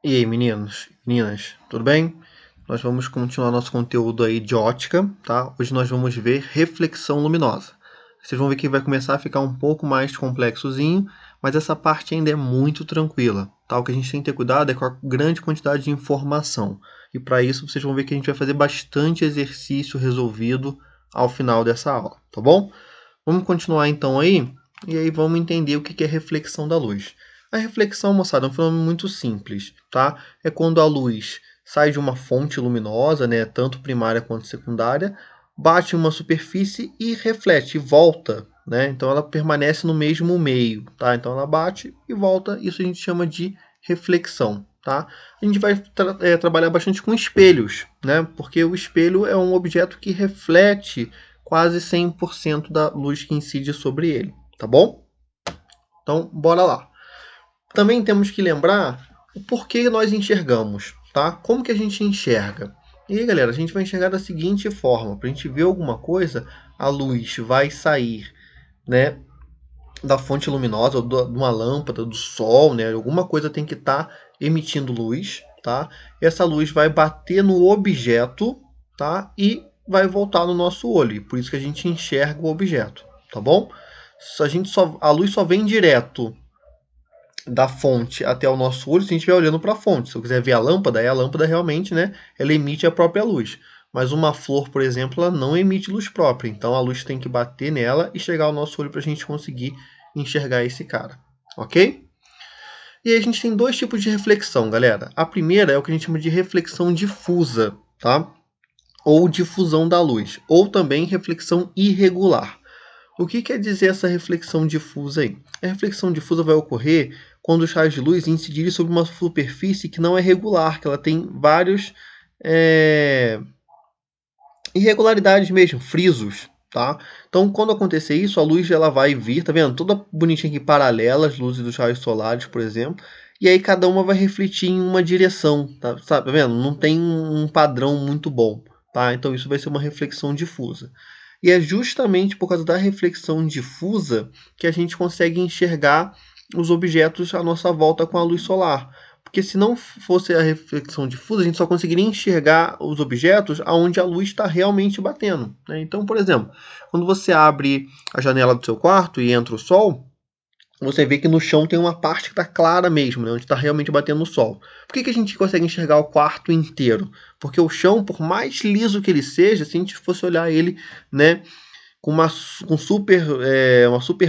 E aí, meninos, meninas, tudo bem? Nós vamos continuar nosso conteúdo aí de ótica, tá? Hoje nós vamos ver reflexão luminosa. Vocês vão ver que vai começar a ficar um pouco mais complexozinho, mas essa parte ainda é muito tranquila, tá? O que a gente tem que ter cuidado é com a grande quantidade de informação. E para isso vocês vão ver que a gente vai fazer bastante exercício resolvido ao final dessa aula, tá bom? Vamos continuar então aí, e aí vamos entender o que é reflexão da luz. A reflexão, moçada, é um fenômeno muito simples, tá? É quando a luz sai de uma fonte luminosa, né, tanto primária quanto secundária, bate em uma superfície e reflete, e volta, né? Então ela permanece no mesmo meio, tá? Então ela bate e volta, isso a gente chama de reflexão, tá? A gente vai trabalhar bastante com espelhos, né? Porque o espelho é um objeto que reflete quase 100% da luz que incide sobre ele, tá bom? Então, bora lá. Também temos que lembrar o porquê nós enxergamos, tá? Como que a gente enxerga? E aí, galera, a gente vai enxergar da seguinte forma: para a gente ver alguma coisa, a luz vai sair, né, da fonte luminosa, de uma lâmpada, do sol, né? Alguma coisa tem que estar emitindo luz, tá? Essa luz vai bater no objeto, tá? E vai voltar no nosso olho. Por isso que a gente enxerga o objeto, tá bom? A luz só vem direto da fonte até o nosso olho se a gente estiver olhando para a fonte. Se eu quiser ver a lâmpada, aí a lâmpada realmente, né, ela emite a própria luz. Mas uma flor, por exemplo, ela não emite luz própria. Então a luz tem que bater nela e chegar ao nosso olho para a gente conseguir enxergar esse cara. Ok? E aí a gente tem dois tipos de reflexão, galera. A primeira é o que a gente chama de reflexão difusa, tá? Ou difusão da luz. Ou também reflexão irregular. O que quer dizer essa reflexão difusa aí? A reflexão difusa vai ocorrer quando os raios de luz incidirem sobre uma superfície que não é regular, que ela tem vários irregularidades mesmo, frisos, tá? Então, quando acontecer isso, a luz ela vai vir, tá vendo? Toda bonitinha aqui, paralela às luzes dos raios solares, por exemplo, e aí cada uma vai refletir em uma direção, tá vendo? Não tem um padrão muito bom, tá? Então isso vai ser uma reflexão difusa. E é justamente por causa da reflexão difusa que a gente consegue enxergar os objetos à nossa volta com a luz solar. Porque se não fosse a reflexão difusa, a gente só conseguiria enxergar os objetos aonde a luz está realmente batendo, né? Então, por exemplo, quando você abre a janela do seu quarto e entra o sol, você vê que no chão tem uma parte que está clara mesmo, né, onde está realmente batendo o sol. Por que a gente consegue enxergar o quarto inteiro? Porque o chão, por mais liso que ele seja, se a gente fosse olhar ele, né, com uma super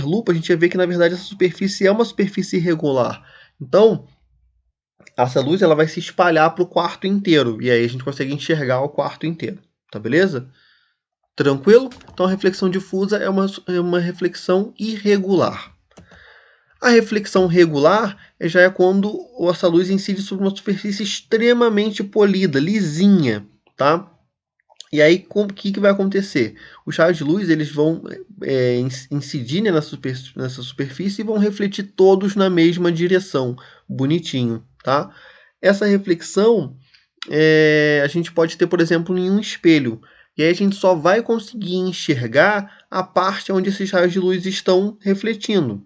lupa, a gente ia ver que na verdade essa superfície é uma superfície irregular. Então, essa luz ela vai se espalhar para o quarto inteiro, e aí a gente consegue enxergar o quarto inteiro. Tá beleza? Tranquilo? Então a reflexão difusa é uma reflexão irregular. A reflexão regular já é quando essa luz incide sobre uma superfície extremamente polida, lisinha, tá? E aí, o que vai acontecer? Os raios de luz eles vão incidir, né, nessa superfície e vão refletir todos na mesma direção, bonitinho, tá? Essa reflexão a gente pode ter, por exemplo, em um espelho. E aí a gente só vai conseguir enxergar a parte onde esses raios de luz estão refletindo.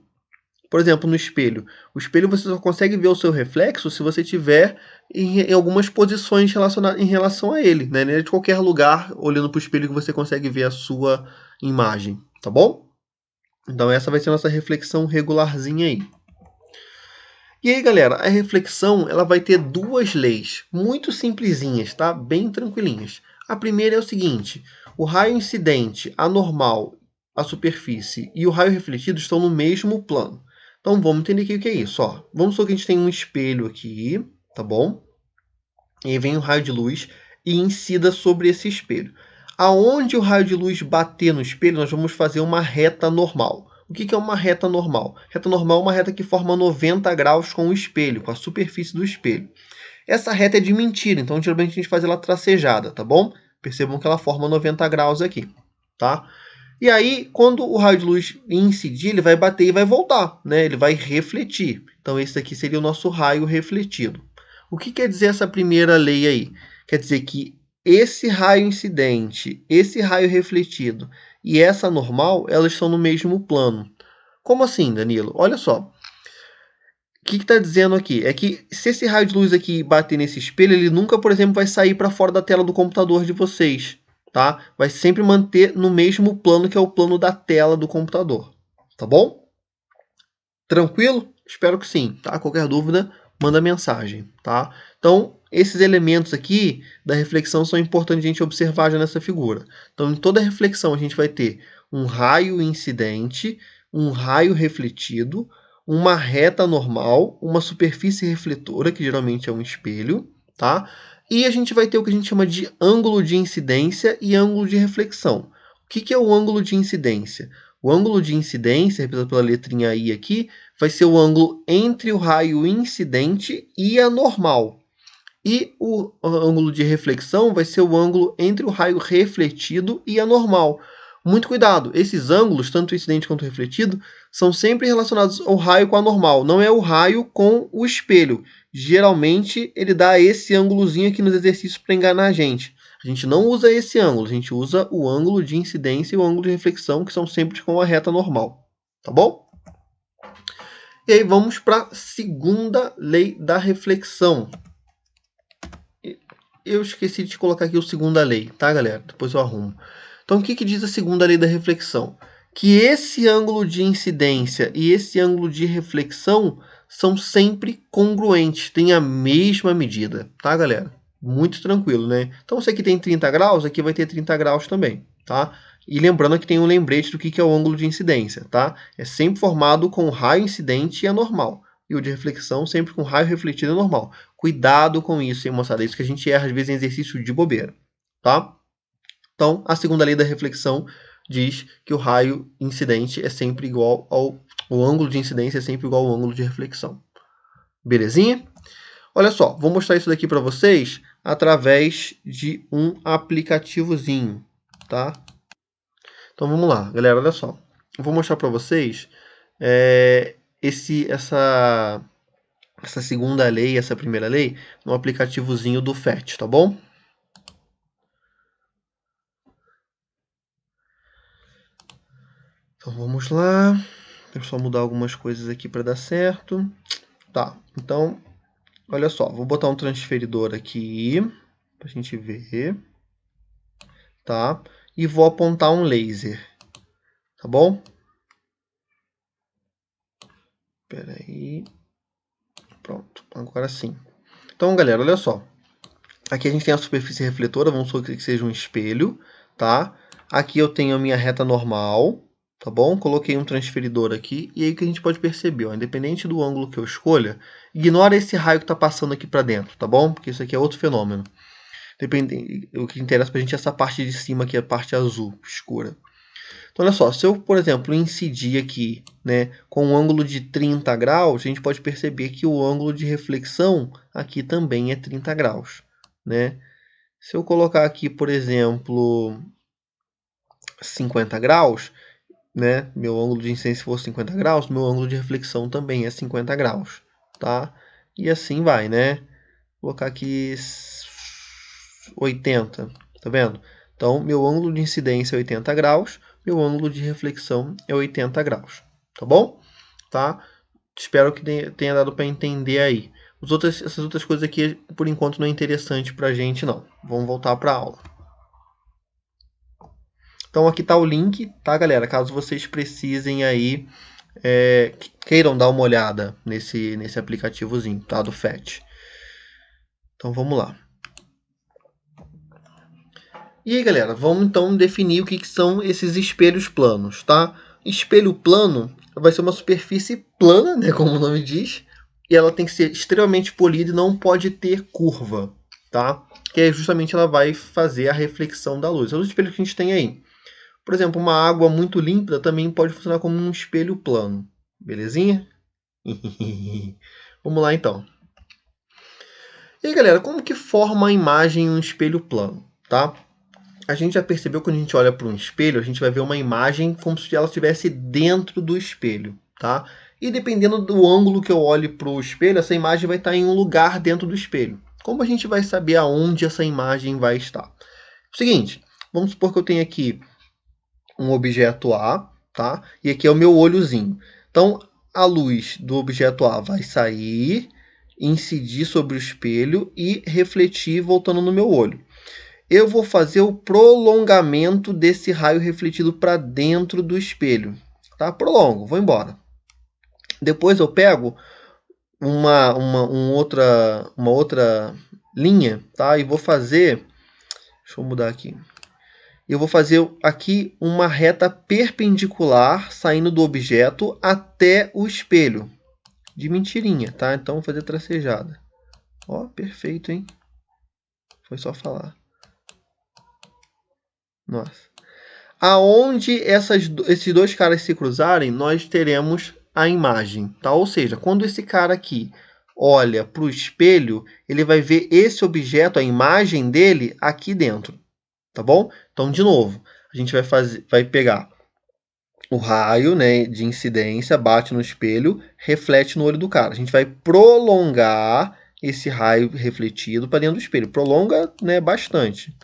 Por exemplo, no espelho. O espelho você só consegue ver o seu reflexo se você tiver em algumas posições em relação a ele. Né? Não é de qualquer lugar, olhando para o espelho, que você consegue ver a sua imagem. Tá bom? Então essa vai ser a nossa reflexão regularzinha aí. E aí, galera, a reflexão ela vai ter duas leis, muito simplesinhas, tá? Bem tranquilinhas. A primeira é o seguinte: o raio incidente, anormal, a superfície e o raio refletido estão no mesmo plano. Então vamos entender aqui o que é isso. Ó. Vamos supor que a gente tem um espelho aqui, tá bom? E aí vem um raio de luz e incida sobre esse espelho. Aonde o raio de luz bater no espelho, nós vamos fazer uma reta normal. O que é uma reta normal? Reta normal é uma reta que forma 90 graus com o espelho, com a superfície do espelho. Essa reta é de mentira, então geralmente a gente faz ela tracejada, tá bom? Percebam que ela forma 90 graus aqui, tá? E aí, quando o raio de luz incidir, ele vai bater e vai voltar, né? Ele vai refletir. Então esse aqui seria o nosso raio refletido. O que quer dizer essa primeira lei aí? Quer dizer que esse raio incidente, esse raio refletido e essa normal, elas estão no mesmo plano. Como assim, Danilo? Olha só. que está dizendo aqui? É que se esse raio de luz aqui bater nesse espelho, ele nunca, por exemplo, vai sair para fora da tela do computador de vocês, tá? Vai sempre manter no mesmo plano, que é o plano da tela do computador, tá bom? Tranquilo? Espero que sim, tá? Qualquer dúvida, manda mensagem, tá? Então, esses elementos aqui da reflexão são importantes a gente observar já nessa figura. Então, em toda reflexão, a gente vai ter um raio incidente, um raio refletido, uma reta normal, uma superfície refletora, que geralmente é um espelho, tá? E a gente vai ter o que a gente chama de ângulo de incidência e ângulo de reflexão. O que é o ângulo de incidência? O ângulo de incidência, representado pela letrinha I aqui, vai ser o ângulo entre o raio incidente e a normal. E o ângulo de reflexão vai ser o ângulo entre o raio refletido e a normal. Muito cuidado, esses ângulos, tanto o incidente quanto o refletido, são sempre relacionados ao raio com a normal, não é o raio com o espelho. Geralmente, ele dá esse ângulozinho aqui nos exercícios para enganar a gente. A gente não usa esse ângulo, a gente usa o ângulo de incidência e o ângulo de reflexão, que são sempre com a reta normal. Tá bom? E aí vamos para a segunda lei da reflexão. Eu esqueci de colocar aqui a segunda lei, tá, galera? Depois eu arrumo. Então, o que diz a segunda lei da reflexão? Que esse ângulo de incidência e esse ângulo de reflexão são sempre congruentes, têm a mesma medida, tá, galera? Muito tranquilo, né? Então, se aqui tem 30 graus, aqui vai ter 30 graus também, tá? E lembrando que tem um lembrete do que é o ângulo de incidência, tá? É sempre formado com raio incidente e a normal. E o de reflexão sempre com raio refletido e normal. Cuidado com isso, hein, moçada? Isso que a gente erra, às vezes, em exercício de bobeira, tá? Então, a segunda lei da reflexão diz que o raio incidente é sempre igual ao... O ângulo de incidência é sempre igual ao ângulo de reflexão. Belezinha? Olha só, vou mostrar isso daqui para vocês através de um aplicativozinho, tá? Então, vamos lá, galera, olha só. Eu vou mostrar para vocês essa segunda lei, essa primeira lei, no aplicativozinho do FET, tá bom? Então vamos lá. Deixa eu só mudar algumas coisas aqui para dar certo. Tá, então, olha só, vou botar um transferidor aqui para a gente ver, tá? E vou apontar um laser, tá bom? Espera aí. Pronto, agora sim. Então, galera, olha só. Aqui a gente tem a superfície refletora, vamos supor que seja um espelho, tá? Aqui eu tenho a minha reta normal, tá bom? Coloquei um transferidor aqui, e aí o que a gente pode perceber, ó, independente do ângulo que eu escolha, ignora esse raio que está passando aqui para dentro, tá bom? Porque isso aqui é outro fenômeno. O que interessa para a gente é essa parte de cima aqui, a parte azul, escura. Então, olha só, se eu, por exemplo, incidir aqui, né, com um ângulo de 30 graus, a gente pode perceber que o ângulo de reflexão aqui também é 30 graus, né? Se eu colocar aqui, por exemplo, 50 graus, né, meu ângulo de incidência for 50 graus, meu ângulo de reflexão também é 50 graus, tá? E assim vai, né? Vou colocar aqui 80, tá vendo? Então, meu ângulo de incidência é 80 graus, meu ângulo de reflexão é 80 graus, tá bom? Tá? Espero que tenha dado para entender aí. Essas outras coisas aqui, por enquanto, não é interessante para a gente, não. Vamos voltar para a aula. Então, aqui está o link, tá, galera? Caso vocês precisem aí, queiram dar uma olhada nesse aplicativozinho, tá? Do FET. Então, vamos lá. E aí, galera, vamos então definir o que são esses espelhos planos, tá? Espelho plano vai ser uma superfície plana, né, como o nome diz, e ela tem que ser extremamente polida e não pode ter curva, tá? Que aí justamente ela vai fazer a reflexão da luz. É os espelhos que a gente tem aí. Por exemplo, uma água muito límpida também pode funcionar como um espelho plano, belezinha? Vamos lá então. E aí, galera, como que forma a imagem em um espelho plano, tá? A gente já percebeu que quando a gente olha para um espelho, a gente vai ver uma imagem como se ela estivesse dentro do espelho, tá? E dependendo do ângulo que eu olhe para o espelho, essa imagem vai estar em um lugar dentro do espelho. Como a gente vai saber aonde essa imagem vai estar? Seguinte, vamos supor que eu tenho aqui um objeto A, tá? E aqui é o meu olhozinho. Então, a luz do objeto A vai sair, incidir sobre o espelho e refletir voltando no meu olho. Eu vou fazer o prolongamento desse raio refletido para dentro do espelho. Tá? Prolongo, vou embora. Depois eu pego uma outra linha, tá? E vou fazer... Deixa eu mudar aqui. Eu vou fazer aqui uma reta perpendicular saindo do objeto até o espelho. De mentirinha, tá? Então vou fazer tracejada. Ó, perfeito, hein? Foi só falar. Nossa. Aonde esses dois caras se cruzarem, nós teremos a imagem, tá? Ou seja, quando esse cara aqui olha para o espelho, ele vai ver esse objeto, a imagem dele, aqui dentro, tá bom? Então, de novo, a gente vai pegar o raio, né, de incidência, bate no espelho, reflete no olho do cara. A gente vai prolongar esse raio refletido para dentro do espelho. Prolonga, né, bastante.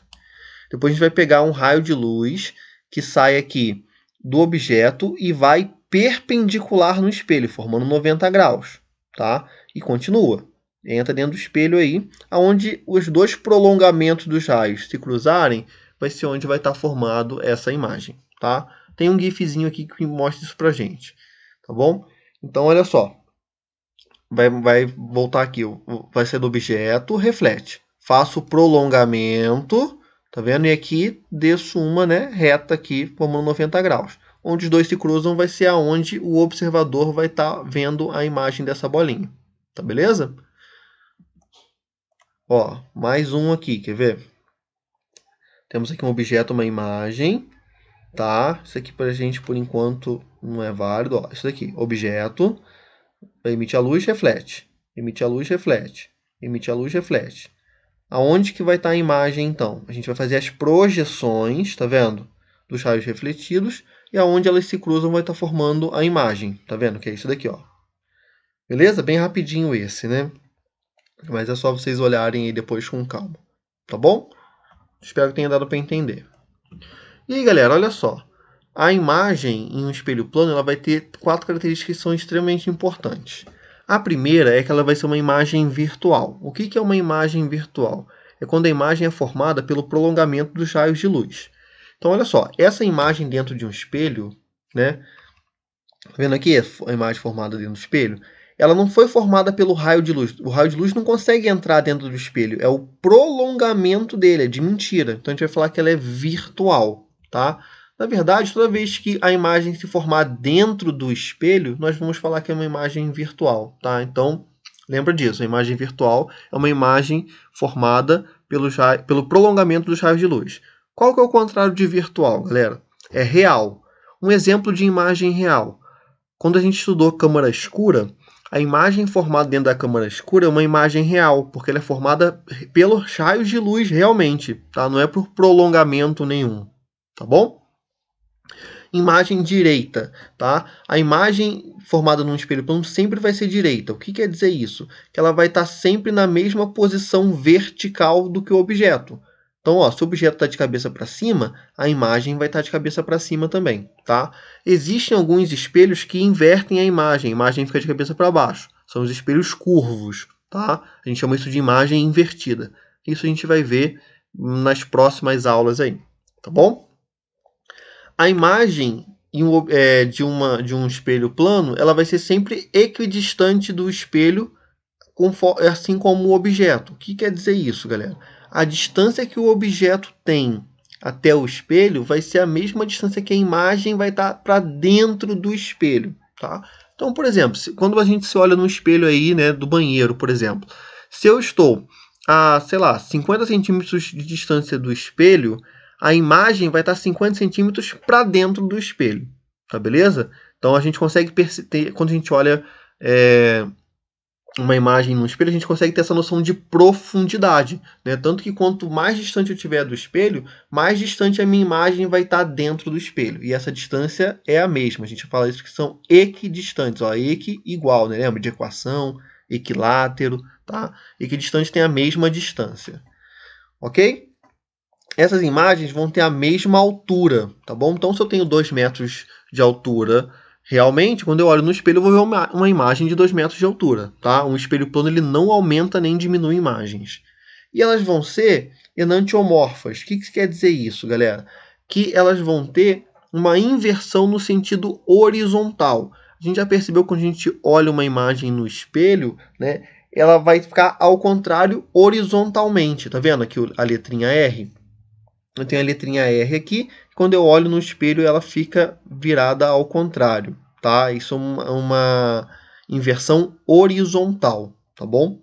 Depois a gente vai pegar um raio de luz que sai aqui do objeto e vai perpendicular no espelho, formando 90 graus, tá? E continua. Entra dentro do espelho aí, aonde os dois prolongamentos dos raios se cruzarem, vai ser onde vai estar formado essa imagem, tá? Tem um gifzinho aqui que mostra isso pra gente, tá bom? Então, olha só. Vai voltar aqui, vai ser do objeto, reflete. Faço o prolongamento, tá vendo? E aqui desço uma, né, reta aqui, formando 90 graus. Onde os dois se cruzam vai ser aonde o observador vai estar vendo a imagem dessa bolinha. Tá beleza? Ó, mais um aqui, quer ver? Temos aqui um objeto, uma imagem, tá? Isso aqui pra gente, por enquanto, não é válido. Ó, isso daqui, objeto, emite a luz, reflete. Emite a luz, reflete. Emite a luz, reflete. Aonde que vai estar a imagem, então? A gente vai fazer as projeções, tá vendo? Dos raios refletidos, e aonde elas se cruzam vai estar formando a imagem, tá vendo? Que é isso daqui, ó. Beleza? Bem rapidinho esse, né? Mas é só vocês olharem aí depois com calma, tá bom? Espero que tenha dado para entender. E aí, galera, olha só. A imagem em um espelho plano ela vai ter 4 características que são extremamente importantes. A primeira é que ela vai ser uma imagem virtual. O que é uma imagem virtual? É quando a imagem é formada pelo prolongamento dos raios de luz. Então, olha só, essa imagem dentro de um espelho, né? Tá vendo aqui a imagem formada dentro do espelho? Ela não foi formada pelo raio de luz. O raio de luz não consegue entrar dentro do espelho. É o prolongamento dele, é de mentira. Então, a gente vai falar que ela é virtual, tá? Na verdade, toda vez que a imagem se formar dentro do espelho, nós vamos falar que é uma imagem virtual, tá? Então, lembra disso. A imagem virtual é uma imagem formada pelo prolongamento dos raios de luz. Qual que é o contrário de virtual, galera? É real. Um exemplo de imagem real. Quando a gente estudou câmara escura, a imagem formada dentro da câmara escura é uma imagem real, porque ela é formada pelos raios de luz realmente, tá? Não é por prolongamento nenhum, tá bom? Imagem direita, tá? A imagem formada num espelho plano sempre vai ser direita. O que quer dizer isso? Que ela vai estar sempre na mesma posição vertical do que o objeto. Então, ó, se o objeto está de cabeça para cima, a imagem vai estar de cabeça para cima também, tá? Existem alguns espelhos que invertem a imagem fica de cabeça para baixo. São os espelhos curvos, tá? A gente chama isso de imagem invertida. Isso a gente vai ver nas próximas aulas aí, tá bom? A imagem de um espelho plano, ela vai ser sempre equidistante do espelho, assim como o objeto. O que quer dizer isso, galera? A distância que o objeto tem até o espelho vai ser a mesma distância que a imagem vai estar para dentro do espelho, tá? Então, por exemplo, quando a gente se olha no espelho aí, né, do banheiro, por exemplo, se eu estou a, sei lá, 50 centímetros de distância do espelho, a imagem vai estar 50 centímetros para dentro do espelho, tá beleza? Então a gente consegue perceber, quando a gente olha uma imagem no espelho, a gente consegue ter essa noção de profundidade, né? Tanto que quanto mais distante eu estiver do espelho, mais distante a minha imagem vai estar dentro do espelho. E essa distância é a mesma. A gente fala isso que são equidistantes. Ó, equi igual, né? Lembra de equação, equilátero, tá? Equidistante tem a mesma distância. Ok? Essas imagens vão ter a mesma altura, tá bom? Então, se eu tenho 2 metros de altura Realmente, quando eu olho no espelho, eu vou ver uma imagem de 2 metros de altura, tá? Um espelho plano ele não aumenta nem diminui imagens. E elas vão ser enantiomorfas. O que quer dizer isso, galera? Que elas vão ter uma inversão no sentido horizontal. A gente já percebeu quando a gente olha uma imagem no espelho, né? Ela vai ficar ao contrário horizontalmente. Tá vendo aqui a letrinha R? Eu tenho a letrinha R aqui. Quando eu olho no espelho, ela fica virada ao contrário, tá? Isso é uma inversão horizontal, tá bom?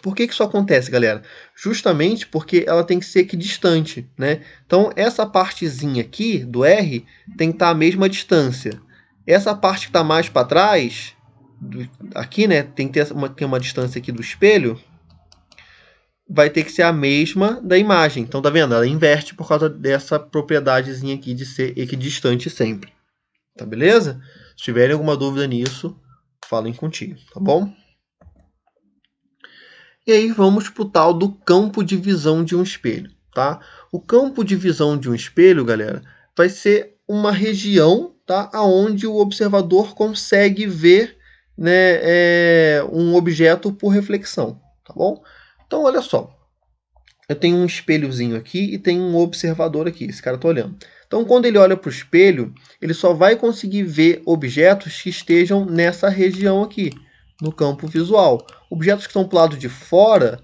Por que isso acontece, galera? Justamente porque ela tem que ser equidistante, né? Então, essa partezinha aqui do R tem que estar à mesma distância. Essa parte que está mais para trás, aqui, né? Tem que ter uma distância aqui do espelho, vai ter que ser a mesma da imagem. Então, tá vendo? Ela inverte por causa dessa propriedadezinha aqui de ser equidistante sempre. Tá beleza? Se tiverem alguma dúvida nisso, falem contigo, tá bom? E aí vamos para o tal do campo de visão de um espelho, tá? O campo de visão de um espelho, galera, vai ser uma região, tá? Onde o observador consegue ver, né, um objeto por reflexão, tá bom? Então, olha só. Eu tenho um espelhozinho aqui e tenho um observador aqui. Esse cara está olhando. Então, quando ele olha para o espelho, ele só vai conseguir ver objetos que estejam nessa região aqui, no campo visual. Objetos que estão para o lado de fora,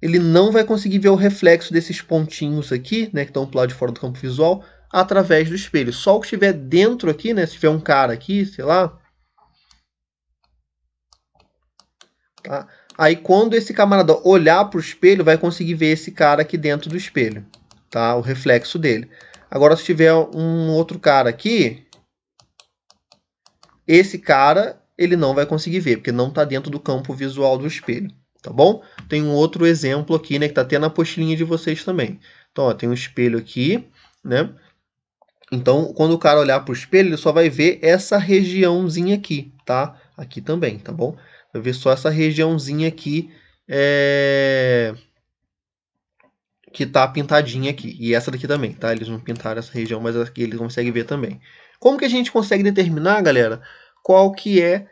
ele não vai conseguir ver o reflexo desses pontinhos aqui, né, que estão para o lado de fora do campo visual, através do espelho. Só o que estiver dentro aqui, né, se tiver um cara aqui, sei lá, tá? Aí quando esse camarada olhar para o espelho, vai conseguir ver esse cara aqui dentro do espelho, tá? O reflexo dele. Agora, se tiver um outro cara aqui, esse cara ele não vai conseguir ver, porque não está dentro do campo visual do espelho, tá bom? Tem um outro exemplo aqui, né, que está até na apostilinha de vocês também. Então, ó, tem um espelho aqui, né? Então, quando o cara olhar para o espelho, ele só vai ver essa regiãozinha aqui, tá? Aqui também, tá bom? Vai ver só essa regiãozinha aqui que tá pintadinha aqui. E essa daqui também, tá? Eles não pintaram essa região, mas aqui eles conseguem ver também. Como que a gente consegue determinar, galera, qual que é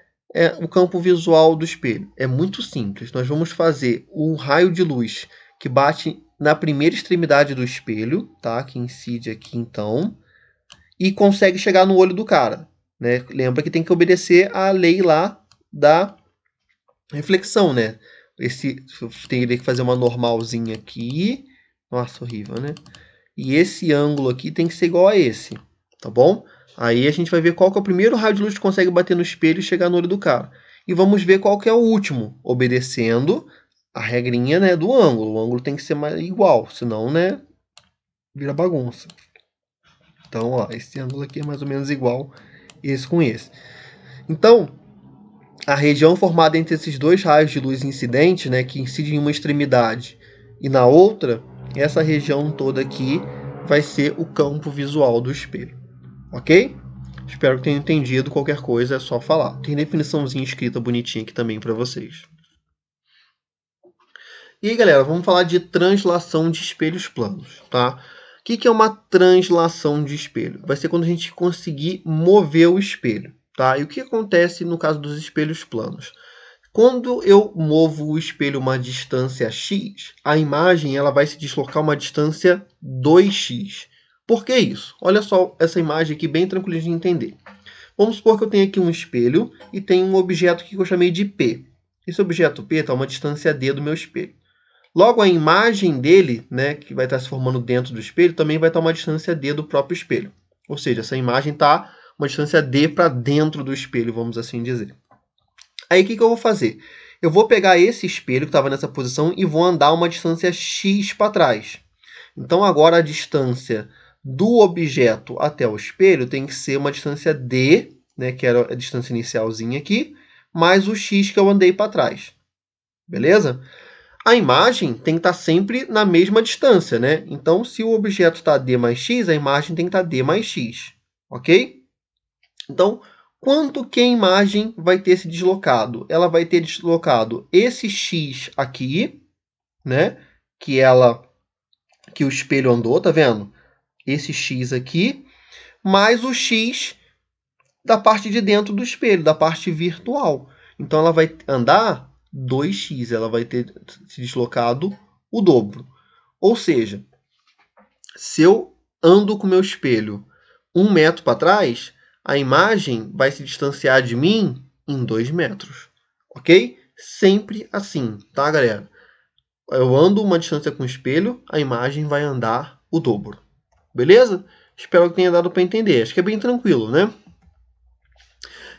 o campo visual do espelho? É muito simples. Nós vamos fazer um raio de luz que bate na primeira extremidade do espelho, tá? Que incide aqui, então, e consegue chegar no olho do cara, né? Lembra que tem que obedecer à lei lá da reflexão, né? Teria que fazer uma normalzinha aqui. Nossa, horrível, né? E esse ângulo aqui tem que ser igual a esse, tá bom? Aí a gente vai ver qual que é o primeiro raio de luz que consegue bater no espelho e chegar no olho do cara. E vamos ver qual que é o último, obedecendo a regrinha, né, do ângulo. O ângulo tem que ser mais igual, senão, né, vira bagunça. Então, ó, esse ângulo aqui é mais ou menos igual esse com esse. Então, a região formada entre esses dois raios de luz incidentes, né, que incidem em uma extremidade e na outra, essa região toda aqui vai ser o campo visual do espelho. Ok? Espero que tenham entendido. Qualquer coisa é só falar. Tem definiçãozinha escrita bonitinha aqui também para vocês. E aí, galera, vamos falar de translação de espelhos planos, tá? O que é uma translação de espelho? Vai ser quando a gente conseguir mover o espelho, tá? E o que acontece no caso dos espelhos planos? Quando eu movo o espelho uma distância x, a imagem ela vai se deslocar uma distância 2x. Por que isso? Olha só essa imagem aqui bem tranquila de entender. Vamos supor que eu tenho aqui um espelho e tenho um objeto que eu chamei de P. Esse objeto P está a uma distância d do meu espelho. Logo, a imagem dele, né, que vai estar se formando dentro do espelho, também vai estar a uma distância d do próprio espelho. Ou seja, essa imagem está uma distância d para dentro do espelho, vamos assim dizer. Aí o que eu vou fazer? Eu vou pegar esse espelho que estava nessa posição e vou andar uma distância x para trás. Então agora a distância do objeto até o espelho tem que ser uma distância d, né, que era a distância inicialzinha aqui, mais o x que eu andei para trás. Beleza? A imagem tem que estar sempre na mesma distância, né? Então, se o objeto está d mais x, a imagem tem que estar d mais x. Ok? Então, quanto que a imagem vai ter se deslocado? Ela vai ter deslocado esse x aqui, né? Que o espelho andou, tá vendo? Esse x aqui, mais o x da parte de dentro do espelho, da parte virtual. Então ela vai andar 2x, ela vai ter se deslocado o dobro. Ou seja, se eu ando com o meu espelho 1 metro para trás, a imagem vai se distanciar de mim em 2 metros. Ok? Sempre assim, tá, galera? Eu ando uma distância com o espelho, a imagem vai andar o dobro. Beleza? Espero que tenha dado para entender. Acho que é bem tranquilo, né?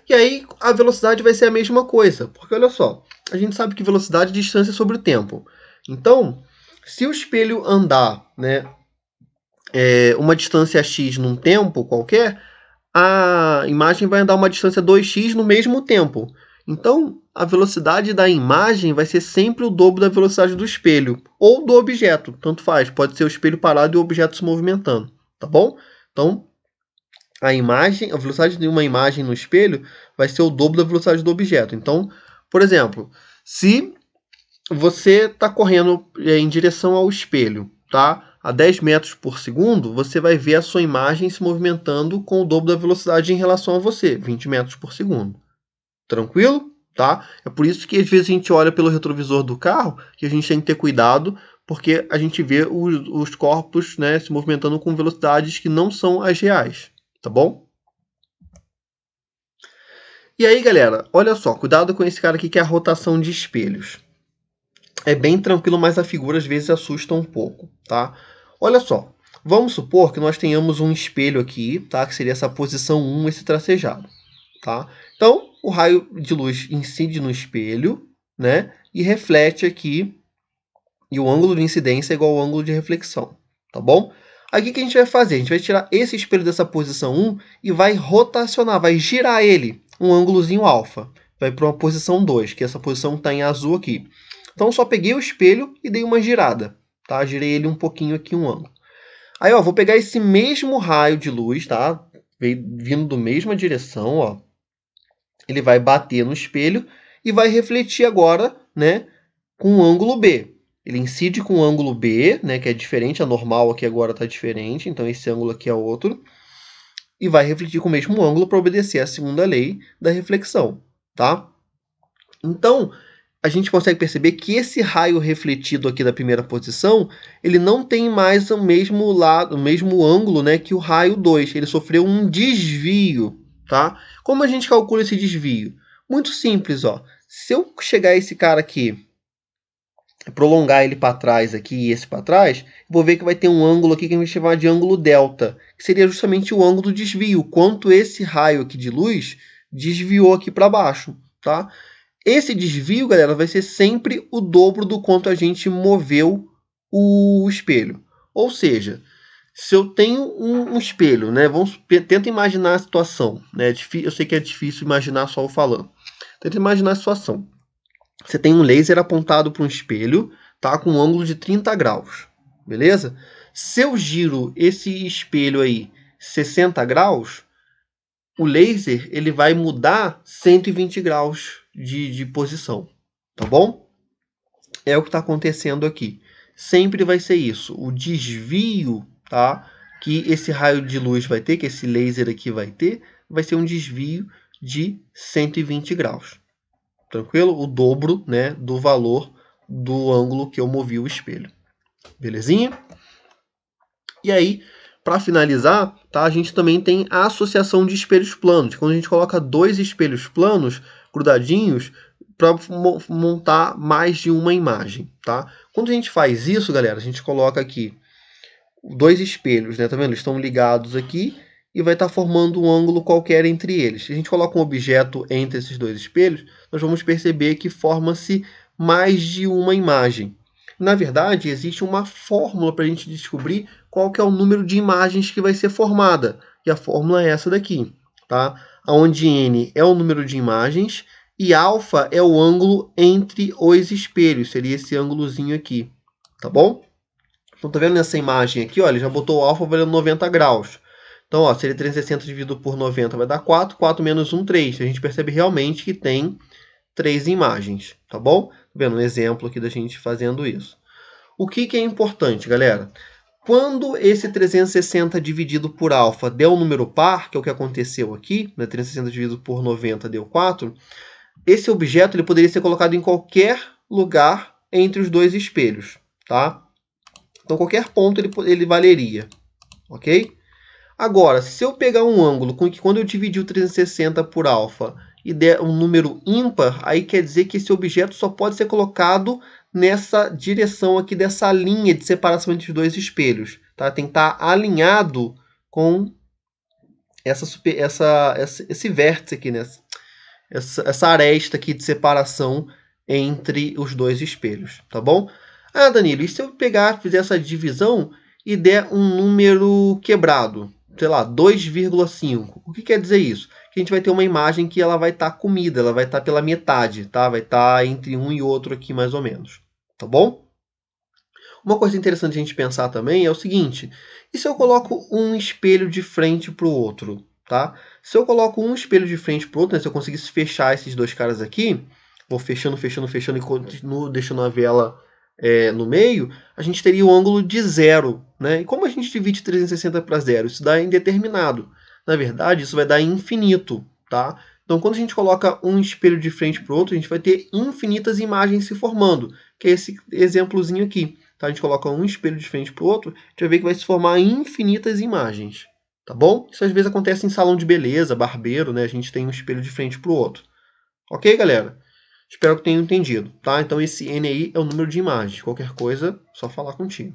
E aí a velocidade vai ser a mesma coisa, porque olha só, a gente sabe que velocidade é distância sobre o tempo. Então, se o espelho andar, né, uma distância x num tempo qualquer, a imagem vai andar uma distância 2x no mesmo tempo. Então, a velocidade da imagem vai ser sempre o dobro da velocidade do espelho, ou do objeto, tanto faz. Pode ser o espelho parado e o objeto se movimentando, tá bom? Então, a velocidade de uma imagem no espelho vai ser o dobro da velocidade do objeto. Então, por exemplo, se você está correndo em direção ao espelho, tá? A 10 metros por segundo, você vai ver a sua imagem se movimentando com o dobro da velocidade em relação a você, 20 metros por segundo. Tranquilo? Tá? É por isso que às vezes a gente olha pelo retrovisor do carro e a gente tem que ter cuidado, porque a gente vê os corpos, né, se movimentando com velocidades que não são as reais. Tá bom? E aí, galera, olha só, cuidado com esse cara aqui que é a rotação de espelhos. É bem tranquilo, mas a figura às vezes assusta um pouco, tá? Olha só, vamos supor que nós tenhamos um espelho aqui, tá? Que seria essa posição 1, esse tracejado, tá? Então, o raio de luz incide no espelho, né? E reflete aqui, e o ângulo de incidência é igual ao ângulo de reflexão, tá bom? Aí o que a gente vai fazer? A gente vai tirar esse espelho dessa posição 1 e vai rotacionar, vai girar ele, um ângulozinho alfa. Vai para uma posição 2, que essa posição está em azul aqui. Então, só peguei o espelho e dei uma girada, tá? Girei ele um pouquinho aqui, um ângulo. Aí, ó, vou pegar esse mesmo raio de luz, tá? Vindo da mesma direção, ó. Ele vai bater no espelho e vai refletir agora, né, com o ângulo B. Ele incide com o ângulo B, né, que é diferente, a normal aqui agora está diferente, então esse ângulo aqui é outro. E vai refletir com o mesmo ângulo para obedecer à segunda lei da reflexão, tá? Então, a gente consegue perceber que esse raio refletido aqui da primeira posição, ele não tem mais o mesmo lado, o mesmo ângulo, né, que o raio 2. Ele sofreu um desvio, tá? Como a gente calcula esse desvio? Muito simples, ó. Se eu chegar esse cara aqui, prolongar ele para trás aqui e esse para trás, vou ver que vai ter um ângulo aqui que a gente vai chamar de ângulo delta, que seria justamente o ângulo do desvio, quanto esse raio aqui de luz desviou aqui para baixo, tá? Esse desvio, galera, vai ser sempre o dobro do quanto a gente moveu o espelho. Ou seja, se eu tenho um espelho, né? Tenta imaginar a situação, né? Eu sei que é difícil imaginar só eu falando. Tenta imaginar a situação. Você tem um laser apontado para um espelho, tá? Com um ângulo de 30 graus, beleza? Se eu giro esse espelho aí 60 graus, o laser ele vai mudar 120 graus de posição, tá bom? É o que está acontecendo aqui. Sempre vai ser isso. O desvio, tá? Que esse raio de luz vai ter, que esse laser aqui vai ter, vai ser um desvio de 120 graus. Tranquilo? O dobro, né, do valor do ângulo que eu movi o espelho. Belezinha? E aí, para finalizar, tá, a gente também tem a associação de espelhos planos. Quando a gente coloca dois espelhos planos grudadinhos para montar mais de uma imagem. Tá? Quando a gente faz isso, galera, a gente coloca aqui dois espelhos, né? Tá vendo? Eles estão ligados aqui e vai estar formando um ângulo qualquer entre eles. Se a gente coloca um objeto entre esses dois espelhos, nós vamos perceber que forma-se mais de uma imagem. Na verdade, existe uma fórmula para a gente descobrir qual que é o número de imagens que vai ser formada. E a fórmula é essa daqui, tá? Onde n é o número de imagens e alfa é o ângulo entre os espelhos. Seria esse ângulozinho aqui, tá bom? Então, tá vendo nessa imagem aqui, ó, ele já botou o alfa valendo 90 graus. Então, ó, seria 360 dividido por 90 vai dar 4, 4 menos 1, 3. A gente percebe realmente que tem 3 imagens, tá bom? Tá vendo um exemplo aqui da gente fazendo isso. O que é importante, galera? Quando esse 360 dividido por alfa der um número par, que é o que aconteceu aqui, né, 360 dividido por 90 deu 4, esse objeto ele poderia ser colocado em qualquer lugar entre os dois espelhos, tá? Então, qualquer ponto ele valeria, ok? Agora, se eu pegar um ângulo com que quando eu dividir o 360 por alfa e der um número ímpar, aí quer dizer que esse objeto só pode ser colocado nessa direção aqui dessa linha de separação entre os dois espelhos. Tá? Tem que estar alinhado com esse vértice aqui, né? essa aresta aqui de separação entre os dois espelhos, tá bom? Ah, Danilo, e se eu pegar, fizer essa divisão e der um número quebrado? Sei lá, 2,5. O que quer dizer isso? Que a gente vai ter uma imagem que ela vai estar comida, ela vai estar pela metade, tá? Vai estar entre um e outro aqui, mais ou menos. Tá bom? Uma coisa interessante a gente pensar também é o seguinte: e se eu coloco um espelho de frente para o outro? Tá? Se eu coloco um espelho de frente para o outro, né, se eu conseguisse fechar esses dois caras aqui, vou fechando, fechando, fechando e continuo deixando a vela no meio, a gente teria o ângulo de zero. Né? E como a gente divide 360 para zero? Isso dá indeterminado. Na verdade, isso vai dar infinito. Tá? Então, quando a gente coloca um espelho de frente para o outro, a gente vai ter infinitas imagens se formando, que é esse exemplozinho aqui. Tá? A gente coloca um espelho de frente para o outro, a gente vai ver que vai se formar infinitas imagens. Tá bom? Isso às vezes acontece em salão de beleza, barbeiro, né? A gente tem um espelho de frente para o outro. Ok, galera? Espero que tenham entendido. Tá? Então esse N aí é o número de imagens. Qualquer coisa, só falar contigo.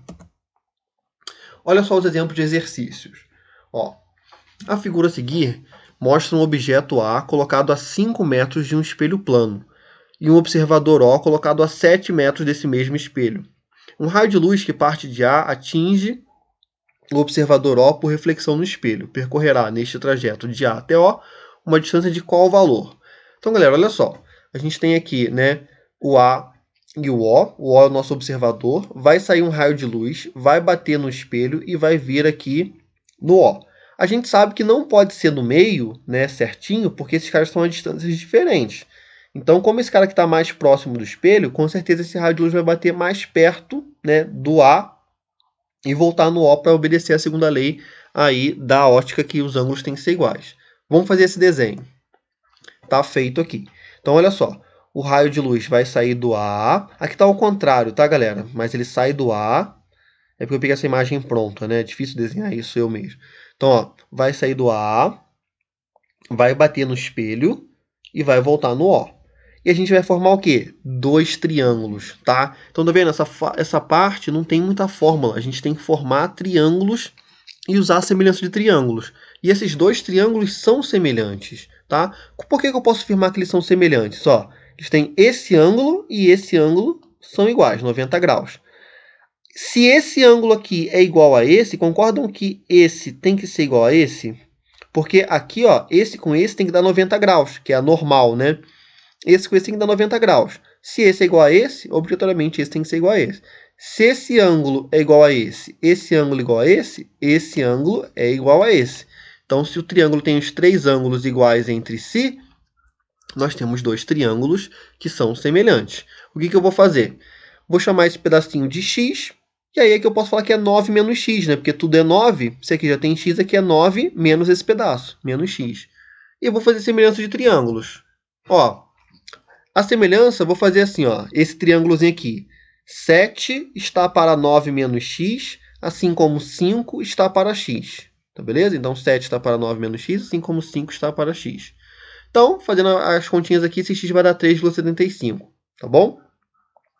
Olha só os exemplos de exercícios. Ó, a figura a seguir mostra um objeto A colocado a 5 metros de um espelho plano e um observador O colocado a 7 metros desse mesmo espelho. Um raio de luz que parte de A atinge o observador O por reflexão no espelho. Percorrerá neste trajeto de A até O uma distância de qual valor? Então, galera, olha só. A gente tem aqui, né, o A e o O. O O é o nosso observador. Vai sair um raio de luz, vai bater no espelho e vai vir aqui no O. A gente sabe que não pode ser no meio, né, certinho, porque esses caras estão a distâncias diferentes. Então, como esse cara que está mais próximo do espelho, com certeza esse raio de luz vai bater mais perto, né, do A e voltar no O para obedecer a segunda lei aí da ótica, que os ângulos têm que ser iguais. Vamos fazer esse desenho. Tá feito aqui. Então, olha só. O raio de luz vai sair do A. Aqui está ao contrário, tá, galera? Mas ele sai do A. É porque eu peguei essa imagem pronta, né? É difícil desenhar isso eu mesmo. Então, ó, vai sair do A, vai bater no espelho e vai voltar no O. E a gente vai formar o quê? 2 triângulos, tá? Então, tá vendo? Essa parte não tem muita fórmula. A gente tem que formar triângulos e usar a semelhança de triângulos. E esses 2 triângulos são semelhantes, tá? Por que eu posso afirmar que eles são semelhantes? Ó, eles têm esse ângulo e esse ângulo são iguais, 90 graus. Se esse ângulo aqui é igual a esse, concordam que esse tem que ser igual a esse? Porque aqui, ó, esse com esse tem que dar 90 graus, que é a normal, né? Esse com esse tem que dar 90 graus. Se esse é igual a esse, obrigatoriamente esse tem que ser igual a esse. Se esse ângulo é igual a esse ângulo é igual a esse ângulo é igual a esse. Então, se o triângulo tem os 3 ângulos iguais entre si, nós temos 2 triângulos que são semelhantes. O que eu vou fazer? Vou chamar esse pedacinho de x, e aí é que eu posso falar que é 9 menos x, né? Porque tudo é 9, se aqui já tem x, aqui é 9 menos esse pedaço, menos x. E eu vou fazer semelhança de triângulos. Ó, a semelhança, vou fazer assim, ó, esse triângulozinho aqui. 7 está para 9 menos x, assim como 5 está para x. Tá beleza? Então, 7 está para 9 menos x, assim como 5 está para x. Então, fazendo as continhas aqui, esse x vai dar 3,75. Tá bom?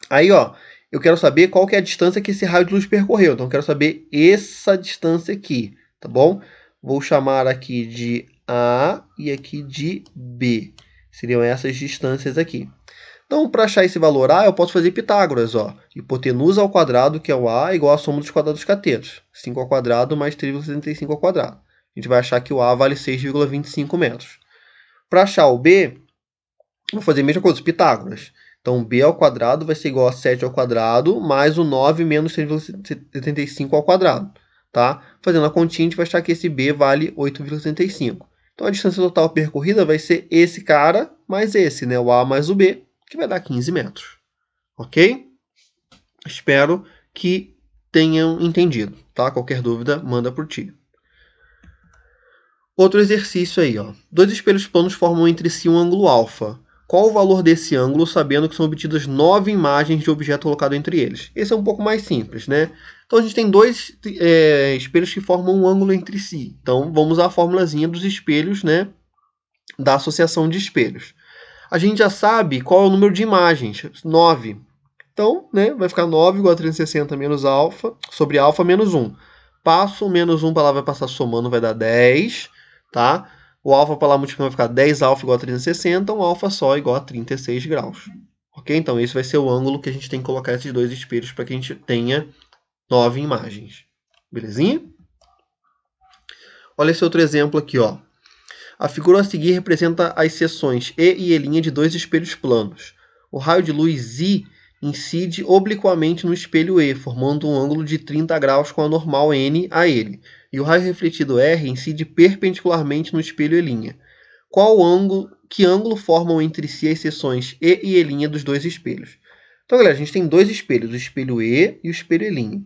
Aí, ó, eu quero saber qual que é a distância que esse raio de luz percorreu. Então, eu quero saber essa distância aqui. Tá bom? Vou chamar aqui de A e aqui de B. Seriam essas distâncias aqui. Então, para achar esse valor A, eu posso fazer Pitágoras. Ó. Hipotenusa ao quadrado, que é o A, igual a soma dos quadrados catetos. 5 ao quadrado mais 3,75 ao quadrado. A gente vai achar que o A vale 6,25 metros. Para achar o B, vou fazer a mesma coisa, Pitágoras. Então, B ao quadrado vai ser igual a 7 ao quadrado, mais o 9 menos 6,75 ao quadrado. Tá? Fazendo a continha, a gente vai achar que esse B vale 8,75. Então, a distância total percorrida vai ser esse cara mais esse, né? O A mais o B, que vai dar 15 metros. Ok? Espero que tenham entendido, tá? Qualquer dúvida, manda por ti. Outro exercício aí, ó. Dois espelhos planos formam entre si um ângulo alfa. Qual o valor desse ângulo, sabendo que são obtidas 9 imagens de objeto colocado entre eles? Esse é um pouco mais simples, né? Então a gente tem dois espelhos que formam um ângulo entre si. Então vamos usar a formulazinha dos espelhos, né? Da associação de espelhos. A gente já sabe qual é o número de imagens, 9. Então, né, vai ficar 9 igual a 360 menos alfa, sobre alfa menos 1. Passo o menos 1 para lá, vai passar somando, vai dar 10, tá? O alfa para lá multiplicando vai ficar 10 alfa igual a 360, um alfa só igual a 36 graus. Ok? Então, esse vai ser o ângulo que a gente tem que colocar esses dois espelhos para que a gente tenha 9 imagens. Belezinha? Olha esse outro exemplo aqui, ó. A figura a seguir representa as seções E e E' de dois espelhos planos. O raio de luz I incide obliquamente no espelho E, formando um ângulo de 30 graus com a normal N a ele. E o raio refletido R incide perpendicularmente no espelho E'. Que ângulo formam entre si as seções E e E' dos dois espelhos? Então, galera, a gente tem dois espelhos, o espelho E e o espelho E'.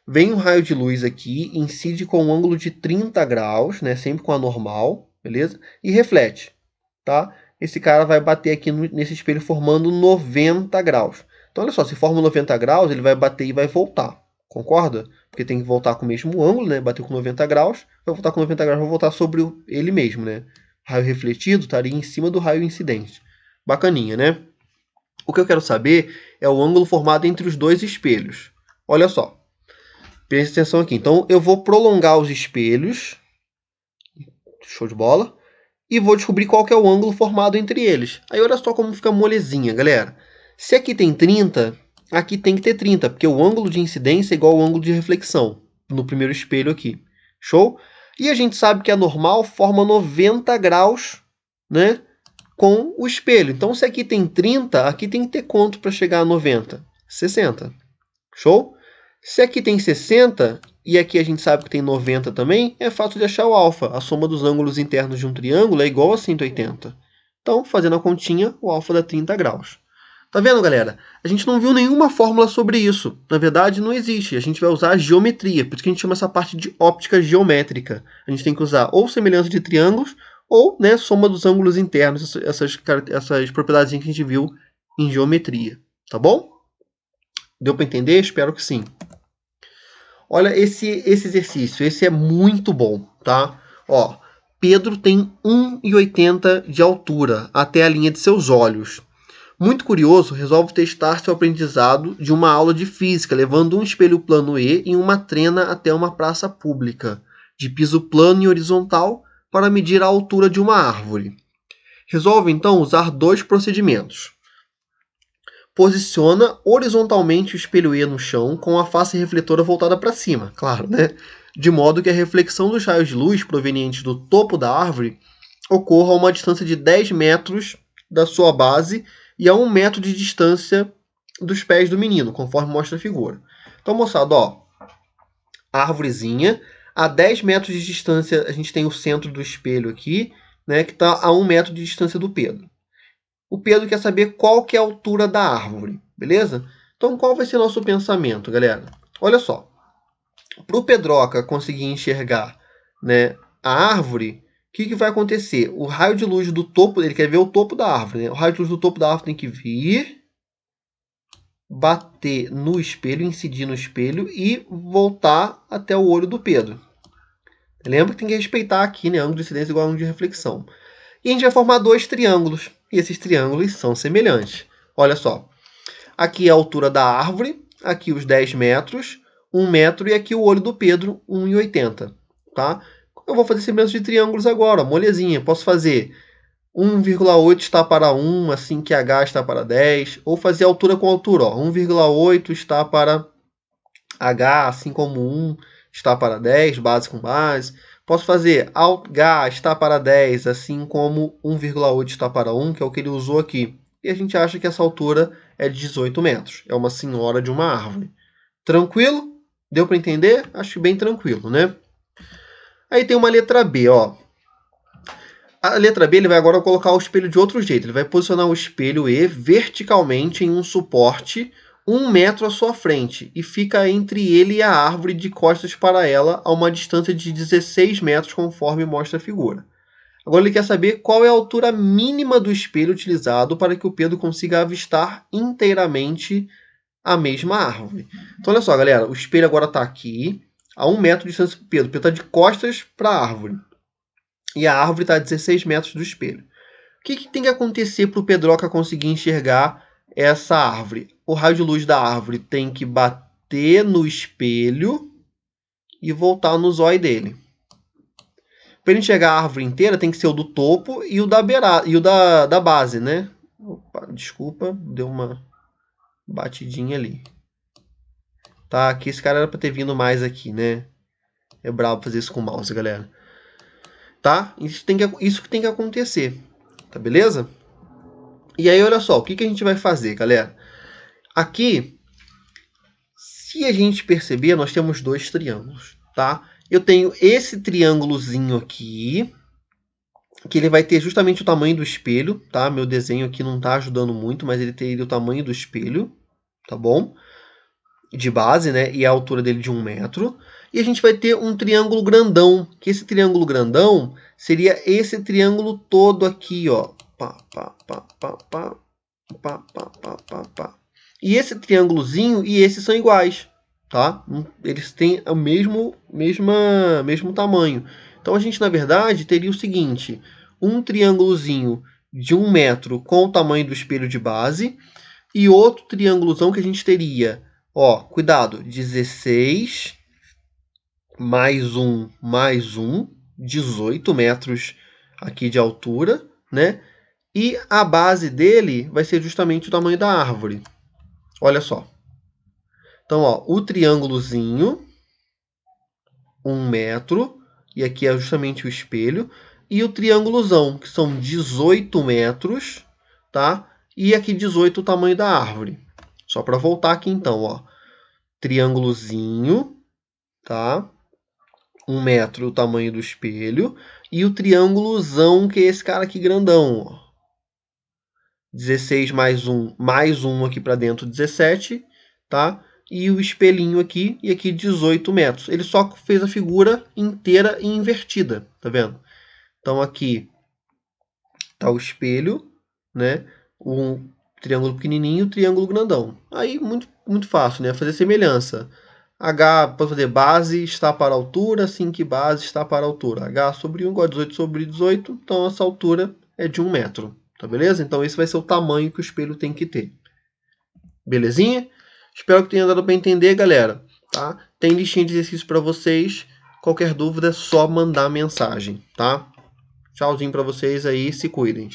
Vem um raio de luz aqui, incide com um ângulo de 30 graus, né, sempre com a normal, beleza? E reflete, tá? Esse cara vai bater aqui nesse espelho formando 90 graus. Então, olha só, se forma 90 graus, ele vai bater e vai voltar. Concorda? Porque tem que voltar com o mesmo ângulo, né? Bateu com 90 graus, vai voltar com 90 graus, vai voltar sobre ele mesmo, né? O raio refletido estaria em cima do raio incidente. Bacaninha, né? O que eu quero saber é o ângulo formado entre os dois espelhos. Olha só. Presta atenção aqui. Então, eu vou prolongar os espelhos. Show de bola. E vou descobrir qual que é o ângulo formado entre eles. Aí, olha só como fica molezinha, galera. Se aqui tem 30, aqui tem que ter 30, porque o ângulo de incidência é igual ao ângulo de reflexão no primeiro espelho aqui. Show? E a gente sabe que a normal forma 90 graus, né, com o espelho. Então, se aqui tem 30, aqui tem que ter quanto para chegar a 90? 60. Show? Se aqui tem 60, e aqui a gente sabe que tem 90 também, é fácil de achar o alfa. A soma dos ângulos internos de um triângulo é igual a 180. Então, fazendo a continha, o alfa dá 30 graus. Tá vendo, galera? A gente não viu nenhuma fórmula sobre isso. Na verdade, não existe. A gente vai usar a geometria. Por isso que a gente chama essa parte de óptica geométrica. A gente tem que usar ou semelhança de triângulos, ou, né, soma dos ângulos internos, essas propriedades que a gente viu em geometria. Tá bom? Deu para entender? Espero que sim. Olha esse exercício. Esse é muito bom, tá? Ó, Pedro tem 1,80 de altura até a linha de seus olhos. Muito curioso, resolve testar seu aprendizado de uma aula de física, levando um espelho plano E e uma trena até uma praça pública, de piso plano e horizontal, para medir a altura de uma árvore. Resolve, então, usar dois procedimentos. Posiciona horizontalmente o espelho E no chão, com a face refletora voltada para cima, claro, né? De modo que a reflexão dos raios de luz provenientes do topo da árvore ocorra a uma distância de 10 metros da sua base e a 1 metro de distância dos pés do menino, conforme mostra a figura. Então, moçada, ó, a árvorezinha, a 10 metros de distância, a gente tem o centro do espelho aqui, né, que está a 1 metro de distância do Pedro. O Pedro quer saber qual que é a altura da árvore, beleza? Então, qual vai ser nosso pensamento, galera? Olha só, para o Pedroca conseguir enxergar, né, a árvore, o que vai acontecer? O raio de luz do topo, ele quer ver o topo da árvore, né? O raio de luz do topo da árvore tem que vir, bater no espelho, incidir no espelho e voltar até o olho do Pedro. Lembra que tem que respeitar aqui, né? Ângulo de incidência igual a ângulo de reflexão. E a gente vai formar dois triângulos. E esses triângulos são semelhantes. Olha só. Aqui é a altura da árvore, aqui os 10 metros, 1 metro, e aqui o olho do Pedro, 1,80. Tá? Eu vou fazer semelhança de triângulos agora, ó, molezinha. Posso fazer 1,8 está para 1, assim que H está para 10. Ou fazer altura com altura. 1,8 está para H, assim como 1 está para 10, base com base. Posso fazer H está para 10, assim como 1,8 está para 1, que é o que ele usou aqui. E a gente acha que essa altura é de 18 metros. É uma senhora de uma árvore. Tranquilo? Deu para entender? Acho bem tranquilo, né? Aí tem uma letra B, ó. A letra B, ele vai agora colocar o espelho de outro jeito. Ele vai posicionar o espelho E verticalmente em um suporte 1 metro à sua frente e fica entre ele e a árvore de costas para ela a uma distância de 16 metros, conforme mostra a figura. Agora ele quer saber qual é a altura mínima do espelho utilizado para que o Pedro consiga avistar inteiramente a mesma árvore. Então olha só, galera, o espelho agora está aqui, a 1 metro de distância do Pedro. O Pedro está de costas para a árvore. E a árvore está a 16 metros do espelho. O que tem que acontecer para o Pedroca conseguir enxergar essa árvore? O raio de luz da árvore tem que bater no espelho e voltar no zóio dele. Para ele enxergar a árvore inteira, tem que ser o do topo e o da beirada, e o da base, né? Opa, desculpa, deu uma batidinha ali. Tá, aqui esse cara era para ter vindo mais aqui, né? É brabo fazer isso com o mouse, galera. Tá? Isso que tem que acontecer. Tá, beleza? E aí, olha só, o que a gente vai fazer, galera? Aqui, se a gente perceber, nós temos 2 triângulos, tá? Eu tenho esse triângulozinho aqui, que ele vai ter justamente o tamanho do espelho, tá? Meu desenho aqui não tá ajudando muito, mas ele teria o tamanho do espelho, tá bom? De base, né? E a altura dele de 1 metro. E a gente vai ter um triângulo grandão, que esse triângulo grandão seria esse triângulo todo aqui, ó. Pá, pá, pá, pá, pá, pá, pá, pá, pá, pá. E esse triângulozinho e esse são iguais, tá? Eles têm o mesmo tamanho. Então a gente, na verdade, teria o seguinte: um triângulozinho de 1 metro com o tamanho do espelho de base e outro triângulozão que a gente teria, ó, cuidado, 16 mais 1 mais 1, 18 metros aqui de altura, né? E a base dele vai ser justamente o tamanho da árvore. Olha só. Então, ó, o triângulozinho, 1 metro, e aqui é justamente o espelho, e o triângulozão, que são 18 metros, tá? E aqui 18 o tamanho da árvore. Só para voltar aqui então, ó. Triângulozinho, tá? 1 metro o tamanho do espelho, e o triângulozão, que é esse cara aqui grandão, ó. 16 mais 1 aqui para dentro, 17, tá? E o espelhinho aqui, e aqui 18 metros. Ele só fez a figura inteira e invertida, tá vendo? Então aqui tá o espelho, né? Um triângulo pequenininho e o triângulo grandão. Aí muito fácil, né? Fazer semelhança. H para fazer base está para a altura, assim que base está para a altura. H sobre 1 igual a 18 sobre 18, então essa altura é de 1 metro. Tá beleza? Então esse vai ser o tamanho que o espelho tem que ter. Belezinha? Espero que tenha dado para entender, galera. Tá? Tem listinha de exercícios para vocês. Qualquer dúvida é só mandar mensagem, tá? Tchauzinho para vocês aí, se cuidem.